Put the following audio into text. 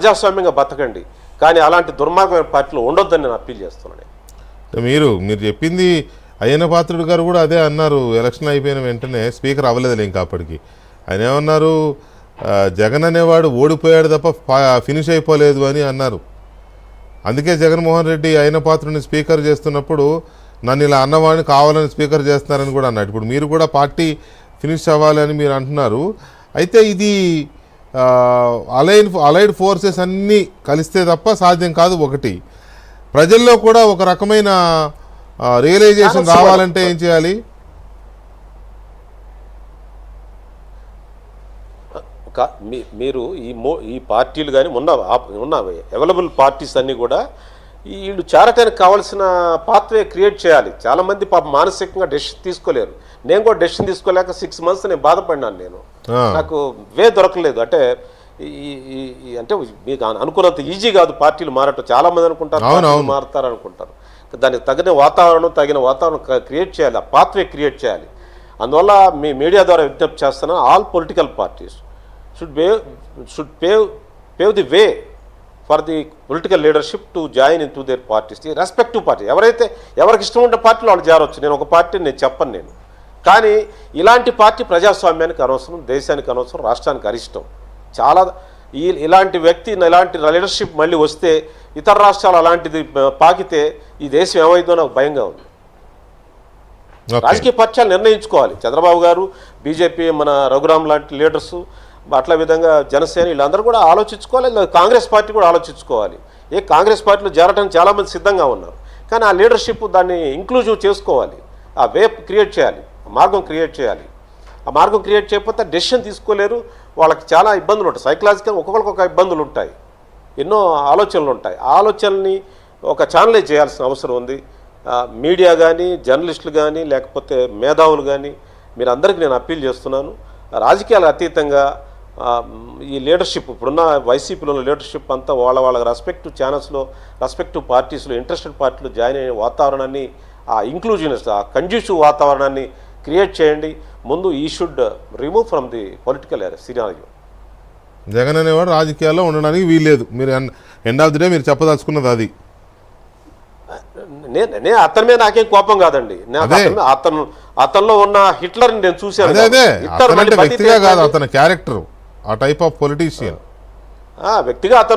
ప్రజాస్వామ్యంగా బతకండి, కానీ అలాంటి దుర్మార్గమైన పార్టీలు ఉండొద్దని నేను అప్పీల్ చేస్తున్నాను. మీరు చెప్పింది అయ్యన్న పాత్రుడు గారు కూడా అదే అన్నారు. ఎలక్షన్ అయిపోయిన వెంటనే స్పీకర్ అవ్వలేదులే ఇంకా అప్పటికి. ఆయన ఏమన్నారు, జగన్ అనేవాడు ఓడిపోయాడు తప్ప ఫినిష్ అయిపోలేదు అని అన్నారు. అందుకే జగన్మోహన్ రెడ్డి అయ్యన్న పాత్రుడిని స్పీకర్ చేస్తున్నప్పుడు నన్ను ఇలా అన్నవాడిని కావాలని స్పీకర్ చేస్తున్నారని కూడా అన్నాడు. ఇప్పుడు మీరు కూడా పార్టీ ఫినిష్ అవ్వాలని మీరు అంటున్నారు. అయితే ఇది అలైడ్ ఫోర్సెస్ అన్నీ కలిస్తే తప్ప సాధ్యం కాదు. ఒకటి, ప్రజల్లో కూడా ఒక రకమైన రియలైజేషన్ రావాలంటే ఏం చేయాలి? మీరు ఈ పార్టీలు కానీ ఉన్న అవైలబుల్ పార్టీస్ అన్నీ కూడా వీళ్ళు చేరటానికి కావాల్సిన పాత్వే క్రియేట్ చేయాలి. చాలామంది పాప మానసికంగా డెసిషన్ తీసుకోలేరు. నేను కూడా డెసిషన్ తీసుకోలేక 6 months నేను బాధపడినాను. నాకు వే దొరకలేదు. అంటే అంటే మీకు అనుకున్నంత ఈజీ కాదు పార్టీలు మారటం. చాలామంది అనుకుంటారు మారుతారు అనుకుంటారు. దానికి తగిన వాతావరణం క్రియేట్ చేయాలి, ఆ పాత్వే క్రియేట్ చేయాలి. అందువల్ల మీ మీడియా ద్వారా విజ్ఞప్తి చేస్తున్నా, all political parties should pave the way for the political leadership to join into their parties, the respective party. ఎవరికి ఇష్టం ఉండే పార్టీలో వాళ్ళు చేరవచ్చు. నేను ఒక పార్టీని నేను చెప్పను నేను. కానీ ఇలాంటి పార్టీ ప్రజాస్వామ్యానికి అనవసరం, దేశానికి అనవసరం, రాష్ట్రానికి అరిష్టం. చాలా ఇలాంటి వ్యక్తి, ఇలాంటి లీడర్షిప్ మళ్ళీ వస్తే ఇతర రాష్ట్రాలు అలాంటిది పాకితే ఈ దేశం ఏమైందో నాకు భయంగా ఉంది. రాజకీయ పక్షాలు నిర్ణయించుకోవాలి. చంద్రబాబు గారు, బీజేపీ, మన రఘురామ్ లాంటి లీడర్సు, అట్లా విధంగా జనసేన వీళ్ళందరూ కూడా ఆలోచించుకోవాలి. కాంగ్రెస్ పార్టీ కూడా ఆలోచించుకోవాలి. కాంగ్రెస్ పార్టీలో చేరడానికి చాలామంది సిద్ధంగా ఉన్నారు. కానీ ఆ లీడర్షిప్ దాన్ని ఇంక్లూజివ్ చేసుకోవాలి, ఆ వే క్రియేట్ చేయాలి, ఆ మార్గం క్రియేట్ చేయాలి. ఆ మార్గం క్రియేట్ చేయకపోతే డెసిషన్ తీసుకోలేరు. వాళ్ళకి చాలా ఇబ్బందులు ఉంటాయి. సైకలాజికల్ ఒక్కొక్కరికి ఇబ్బందులు ఉంటాయి, ఎన్నో ఆలోచనలు ఉంటాయి. ఆ ఆలోచనల్ని ఒక ఛానలైజ్ చేయాల్సిన అవసరం ఉంది. మీడియా కానీ, జర్నలిస్టులు కానీ, లేకపోతే మేధావులు కానీ, మీరందరికీ నేను అప్పీల్ చేస్తున్నాను. రాజకీయాలకు అతీతంగా ఈ లీడర్షిప్, ఇప్పుడున్న వైసీపీలో ఉన్న లీడర్షిప్ అంతా వాళ్ళ రెస్పెక్టివ్ ఛానల్స్లో, రెస్పెక్టివ్ పార్టీస్లో, ఇంట్రెస్టెడ్ పార్టీలో జాయిన్ అయ్యే వాతావరణాన్ని, ఆ ఇంక్లూజివ్నెస్, ఆ కండ్యూసివ్ వాతావరణాన్ని క్రియేట్ చేయండి. ముందు ఈ should remove from the political scenario. Jagan అనేవాడు రాజకీయాల్లో ఉండడానికి వీల్లేదు. మీరు ఎండ్ ఆఫ్ ది డే మీరు చెప్పదలుచుకున్నది అది. నేను అతని మీద నాకేం కోపం కాదండి. అతనిలో ఉన్న హిట్లర్ని నేను చూశాను. వ్యక్తిగా కాదు, అతని క్యారెక్టర్, ఆ టైప్ ఆఫ్ పొలిటీషియన్. వ్యక్తిగా అతను